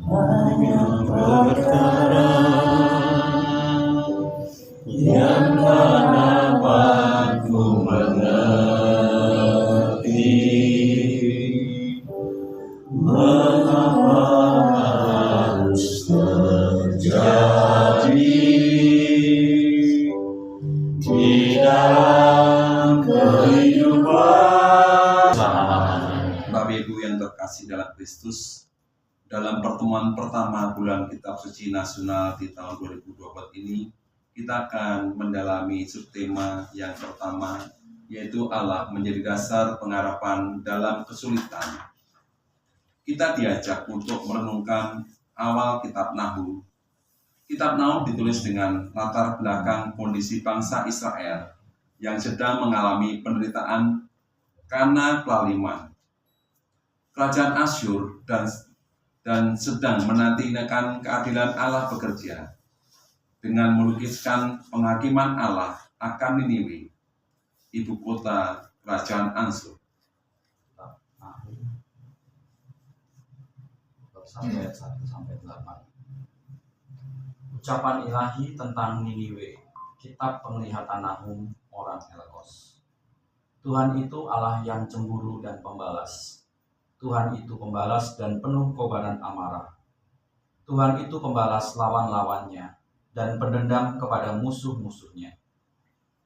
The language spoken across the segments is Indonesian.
hanya perkara yang tak dapat ku mengerti. Mengapa harus terjadi di dalam kehidupan? Bapak Ibu yang terkasih dalam Kristus, dalam pertemuan pertama bulan Kitab Suci Nasional di tahun 2024 ini, kita akan mendalami subtema yang pertama, yaitu Allah menjadi dasar pengharapan dalam kesulitan. Kita diajak untuk merenungkan awal Kitab Nahum. Kitab Nahum ditulis dengan latar belakang kondisi bangsa Israel yang sedang mengalami penderitaan karena kelaliman. Kerajaan Asyur dan sedang menantikan keadilan Allah bekerja dengan melukiskan penghakiman Allah akan Niniwe, ibu kota kerajaan Asyur. Ayat 1-8. Ucapan ilahi tentang Niniwe, kitab penglihatan Nahum orang Elkos. Tuhan itu Allah yang cemburu dan pembalas. Tuhan itu pembalas dan penuh kobaran amarah. Tuhan itu pembalas lawan-lawannya dan pendendam kepada musuh-musuhnya.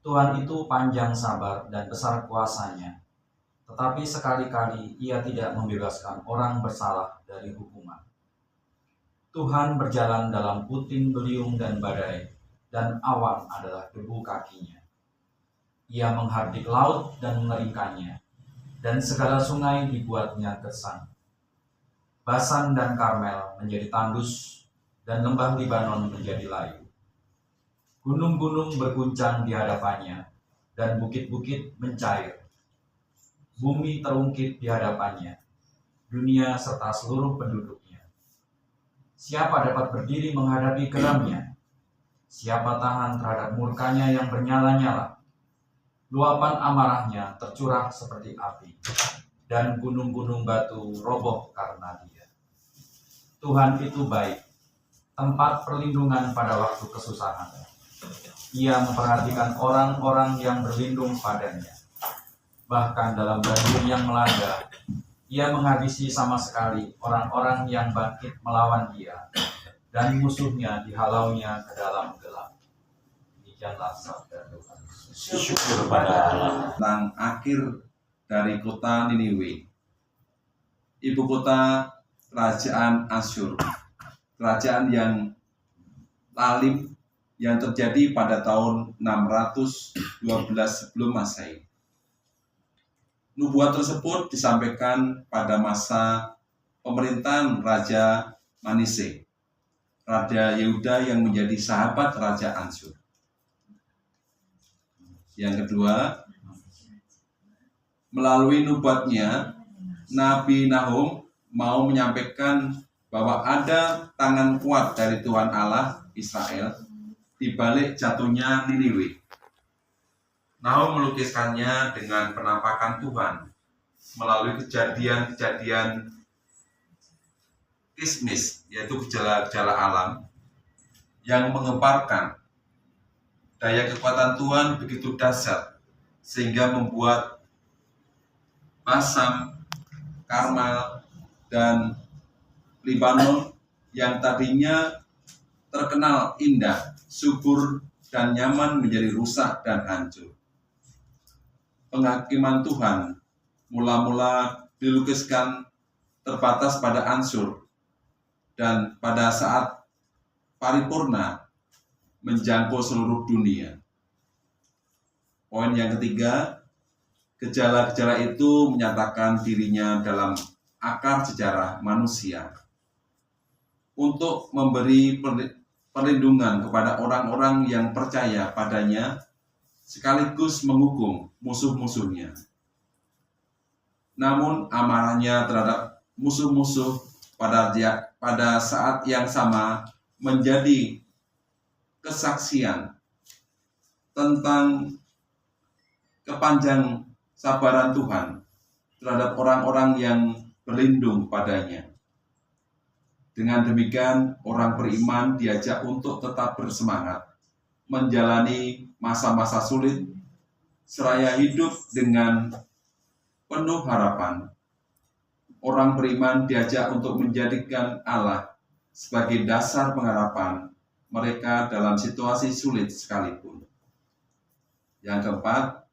Tuhan itu panjang sabar dan besar kuasanya, tetapi sekali-kali Ia tidak membebaskan orang bersalah dari hukuman. Tuhan berjalan dalam puting beliung dan badai, dan awan adalah debu kakinya. Ia menghardik laut dan mengeringkannya, dan segala sungai dibuatnya gersang. Basan dan Karmel menjadi tandus, dan lembah Libanon menjadi layu. Gunung-gunung berguncang di hadapannya, dan bukit-bukit mencair. Bumi terungkit di hadapannya, dunia serta seluruh penduduknya. Siapa dapat berdiri menghadapi geramnya? Siapa tahan terhadap murkanya yang bernyala-nyala? Luapan amarahnya tercurah seperti api, dan gunung-gunung batu roboh karena Dia. Tuhan itu baik, tempat perlindungan pada waktu kesusahan. Ia memperhatikan orang-orang yang berlindung padanya. Bahkan dalam banjir yang melanda, Ia menghabisi sama sekali orang-orang yang bangkit melawan Dia, dan musuhnya dihalaunya ke dalam gelap. Demikianlah sabda Tuhan. Syukur pada Allah. Tentang akhir dari kota Niniwe, ibu kota kerajaan Asyur, kerajaan yang lalim yang terjadi pada tahun 612 sebelum Masehi. Nubuat tersebut disampaikan pada masa pemerintahan Raja Manase, Raja Yehuda yang menjadi sahabat Raja Asyur. Yang kedua, melalui nubuatnya, Nabi Nahum mau menyampaikan bahwa ada tangan kuat dari Tuhan Allah Israel di balik jatuhnya Niniwe. Nahum melukiskannya dengan penampakan Tuhan melalui kejadian-kejadian kismis, yaitu gejala-gejala alam yang mengemparkan daya kekuatan Tuhan begitu dahsyat sehingga membuat Basam, Karmel, dan Libanon yang tadinya terkenal indah, subur, dan nyaman menjadi rusak dan hancur. Penghakiman Tuhan mula-mula dilukiskan terbatas pada Asyur, dan pada saat paripurna menjangkau seluruh dunia. Poin yang ketiga, gejala-gejala itu menyatakan dirinya dalam akar sejarah manusia untuk memberi perlindungan kepada orang-orang yang percaya padanya, sekaligus menghukum musuh-musuhnya. Namun amarahnya terhadap musuh-musuh pada saat yang sama menjadi kesaksian tentang kepanjang sabaran Tuhan terhadap orang-orang yang berlindung padanya. Dengan demikian, orang beriman diajak untuk tetap bersemangat, menjalani masa-masa sulit, seraya hidup dengan penuh harapan. Orang beriman diajak untuk menjadikan Allah sebagai dasar pengharapan mereka dalam situasi sulit sekalipun. Yang keempat,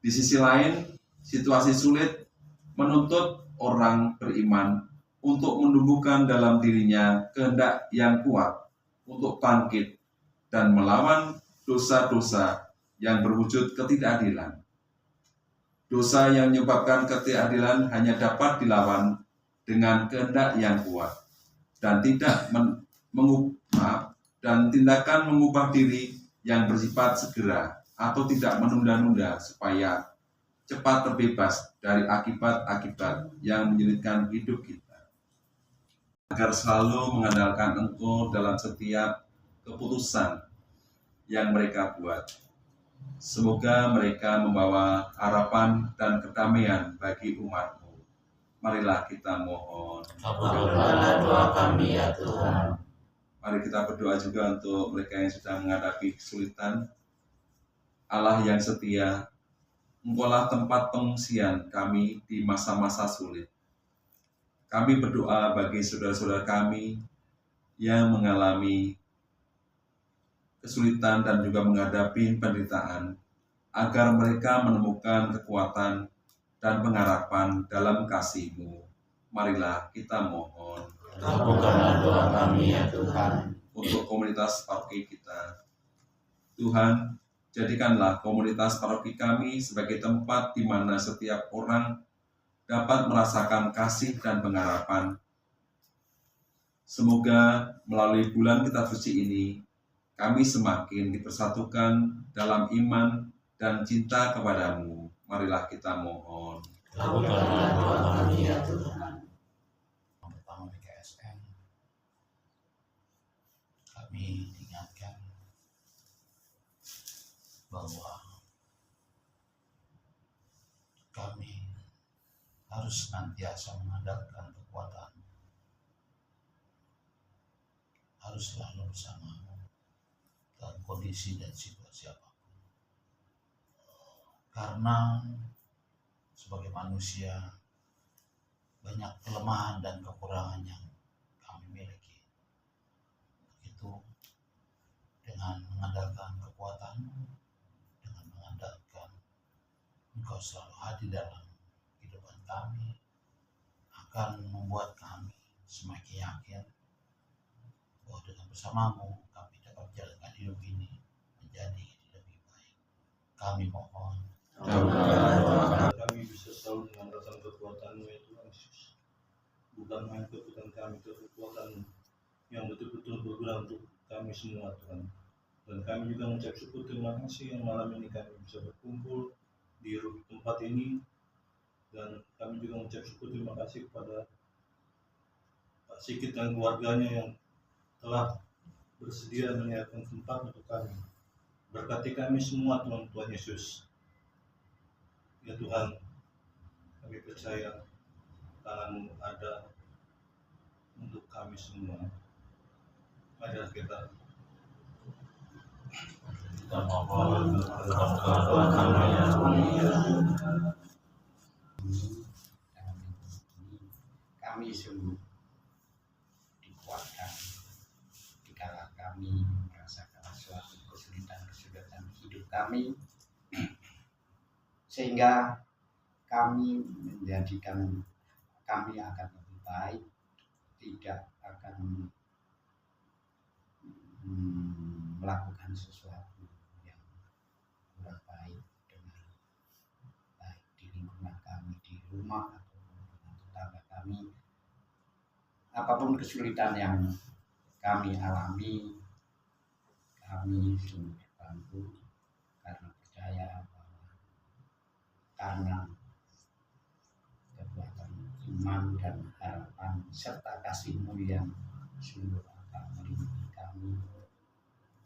di sisi lain, situasi sulit menuntut orang beriman untuk menumbuhkan dalam dirinya kehendak yang kuat untuk bangkit dan melawan dosa-dosa yang berwujud ketidakadilan. Dosa yang menyebabkan ketidakadilan hanya dapat dilawan dengan kehendak yang kuat dan tidak dan tindakan mengubah diri yang bersifat segera atau tidak menunda-nunda supaya cepat terbebas dari akibat-akibat yang menyulitkan hidup kita. Agar selalu mengandalkan Engkau dalam setiap keputusan yang mereka buat. Semoga mereka membawa harapan dan kedamaian bagi umat-Mu. Marilah kita mohon. Kabulkanlah doa kami ya Tuhan. Mari kita berdoa juga untuk mereka yang sedang menghadapi kesulitan. Allah yang setia, Engkaulah tempat pengungsian kami di masa-masa sulit. Kami berdoa bagi saudara-saudara kami yang mengalami kesulitan dan juga menghadapi penderitaan, agar mereka menemukan kekuatan dan pengharapan dalam kasih-Mu. Marilah kita mohon. Kabulkanlah doa kami ya Tuhan. Untuk komunitas paroki kita, Tuhan, jadikanlah komunitas paroki kami sebagai tempat di mana setiap orang dapat merasakan kasih dan pengharapan. Semoga melalui bulan Kitab Suci ini, kami semakin dipersatukan dalam iman dan cinta kepada-Mu. Marilah kita mohon. Kabulkanlah doa kami ya Tuhan. Yang pertama BKSN, kami ingatkan bahwa kami harus senantiasa mengandalkan kekuatan, harus selalu bersama-Mu dalam kondisi dan situasi apapun. Karena sebagai manusia banyak kelemahan dan kekurangan yang kami miliki. Itu dengan mengandalkan kekuatan-Mu, dengan mengandalkan Engkau selalu hadir dalam kehidupan kami, akan membuat kami semakin yakin bahwa dengan bersama-Mu kami dapat menjalankan hidup ini menjadi lebih baik. Kami mohon. Kami bisa selalu mengandalkan kekuatan-Mu ya Tuhan Yesus. Bukan hanya kekuatan kami, kekuatan yang betul-betul berguna untuk kami semua Tuhan. Dan kami juga mengucap syukur terima kasih yang malam ini kami bisa berkumpul di tempat ini. Dan kami juga mengucap syukur terima kasih kepada Pak Sikit dan keluarganya yang telah bersedia menyiapkan tempat untuk kami. Berkati kami semua Tuhan Yesus. Ya Tuhan, kami percaya tangan-Mu ada untuk kami semua. Marilah kita mohon. Kabulkanlah doa kami ya Tuhan. Kami sungguh dikuatkan dikala kami merasakan suatu kesulitan hidup kami, sehingga kami menjadikan kami akan lebih baik, tidak akan melakukan sesuatu yang kurang baik dengan baik di lingkungan kami, di rumah ataupun dengan tetangga kami. Apapun kesulitan yang kami alami, kami sungguh dibantu karena percaya bahwa karena kekuatan iman dan harapan serta kasih-Mu yang sungguh akan melindungi kami,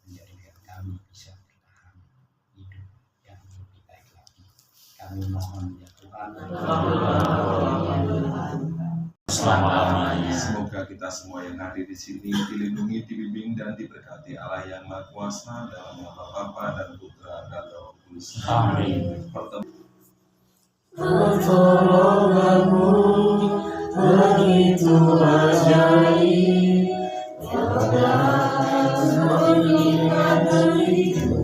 menjadikan kami bisa bertahan hidup yang lebih baik lagi. Kami mohon ya Tuhan, Selama-lamanya. Semoga kita semua yang hadir di sini dilindungi, dibimbing, dan diberkati Allah yang Maha Kuasa dalam nama Bapa dan Putra dan Roh Kudus. Amin. Pertolonganmu begitu ajaib, yang mengingat diriku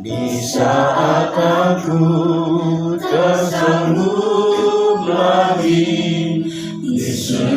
di saat aku tak sanggup lagi. Yesus